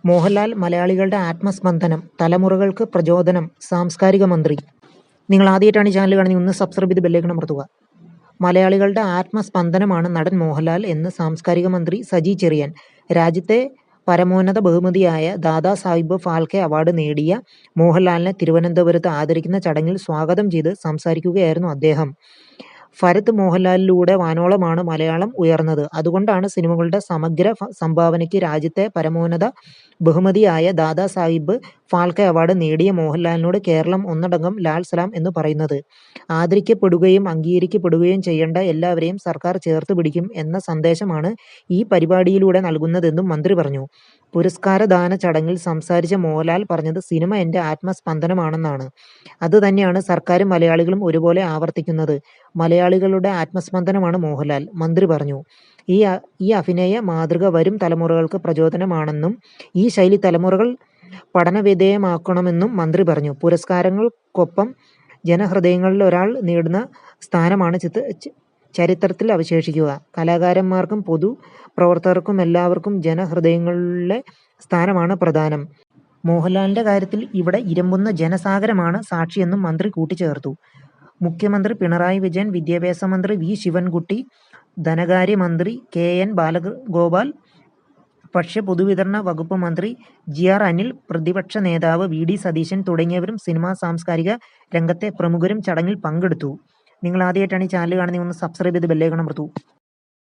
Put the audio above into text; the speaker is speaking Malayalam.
മോഹൻലാൽ മലയാളികളുടെ ആത്മസ്പന്ദനം, തലമുറകൾക്ക് പ്രചോദനം. സാംസ്കാരിക മന്ത്രി. നിങ്ങൾ ആദ്യമായിട്ടാണ് ഈ ചാനൽ കാണുന്നത്, ഒന്ന് സബ്സ്ക്രൈബ് ചെയ്ത് ബെല്ലൈക്കൺ അമർത്തുക. മലയാളികളുടെ ആത്മസ്പന്ദനമാണ് നടൻ മോഹൻലാൽ എന്ന് സാംസ്കാരിക മന്ത്രി സജി ചെറിയാൻ. രാജ്യത്തെ പരമോന്നത ബഹുമതിയായ ദാദാ സാഹിബ് ഫാൽക്കെ അവാർഡ് നേടിയ മോഹൻലാലിനെ തിരുവനന്തപുരത്ത് ആദരിക്കുന്ന ചടങ്ങിൽ സ്വാഗതം ചെയ്ത് സംസാരിക്കുകയായിരുന്നു അദ്ദേഹം. ഭരത് മോഹൻലാലിലൂടെ വാനോളമാണ് മലയാളം ഉയർന്നത്. അതുകൊണ്ടാണ് സിനിമകളുടെ സമഗ്ര സംഭാവനയ്ക്ക് രാജ്യത്തെ പരമോന്നത ബഹുമതിയായ ദാദാ സാഹിബ് ഫാൽക്കെ അവാർഡ് നേടിയ മോഹൻലാലിനോട് കേരളം ഒന്നടങ്കം ലാൽ സലാം എന്ന് പറയുന്നത്. ആദരിക്കപ്പെടുകയും അംഗീകരിക്കപ്പെടുകയും ചെയ്യേണ്ട എല്ലാവരെയും സർക്കാർ ചേർത്ത് പിടിക്കും എന്ന സന്ദേശമാണ് ഈ പരിപാടിയിലൂടെ നൽകുന്നതെന്നും മന്ത്രി പറഞ്ഞു. പുരസ്കാരദാന ചടങ്ങിൽ സംസാരിച്ച മോഹൻലാൽ പറഞ്ഞത് സിനിമ എൻ്റെ ആത്മസ്പന്ദനമാണെന്നാണ്. അത് തന്നെയാണ് സർക്കാരും മലയാളികളും ഒരുപോലെ ആവർത്തിക്കുന്നത്. മലയാളികളുടെ ആത്മസ്പന്ദനമാണ് മോഹൻലാൽ, മന്ത്രി പറഞ്ഞു. ഈ അഭിനയ മാതൃക വരും തലമുറകൾക്ക് പ്രചോദനമാണെന്നും ഈ ശൈലി തലമുറകൾ പഠനവിധേയമാക്കണമെന്നും മന്ത്രി പറഞ്ഞു. പുരസ്കാരങ്ങൾക്കൊപ്പം ജനഹൃദയങ്ങളിൽ ഒരാൾ നേടുന്ന സ്ഥാനമാണ് ചരിത്രത്തിൽ അവശേഷിക്കുക. കലാകാരന്മാർക്കും പൊതുപ്രവർത്തകർക്കുമെല്ലാവർക്കും ജനഹൃദയങ്ങളിലെ സ്ഥാനമാണ് പ്രധാനം. മോഹൻലാലിന്റെ കാര്യത്തിൽ ഇവിടെ ഇരമ്പുന്ന ജനസാഗരമാണ് സാക്ഷിയെന്നും മന്ത്രി കൂട്ടിച്ചേർത്തു. മുഖ്യമന്ത്രി പിണറായി വിജയൻ, വിദ്യാഭ്യാസ മന്ത്രി വി ശിവൻകുട്ടി, ധനകാര്യമന്ത്രി KN ബാലഗോപാൽ, ഭക്ഷ്യ പൊതുവിതരണ വകുപ്പ് മന്ത്രി GR അനിൽ, പ്രതിപക്ഷ നേതാവ് VD സതീശൻ തുടങ്ങിയവരും സിനിമാ സാംസ്കാരിക രംഗത്തെ പ്രമുഖരും ചടങ്ങിൽ പങ്കെടുത്തു. നിങ്ങൾ ആദ്യമായിട്ടാണ് ഈ ചാനൽ കാണുന്നത്, ഒന്ന് സബ്സ്ക്രൈബ് ചെയ്ത് ബെല്ലൈക്കൺ അമർത്തൂ.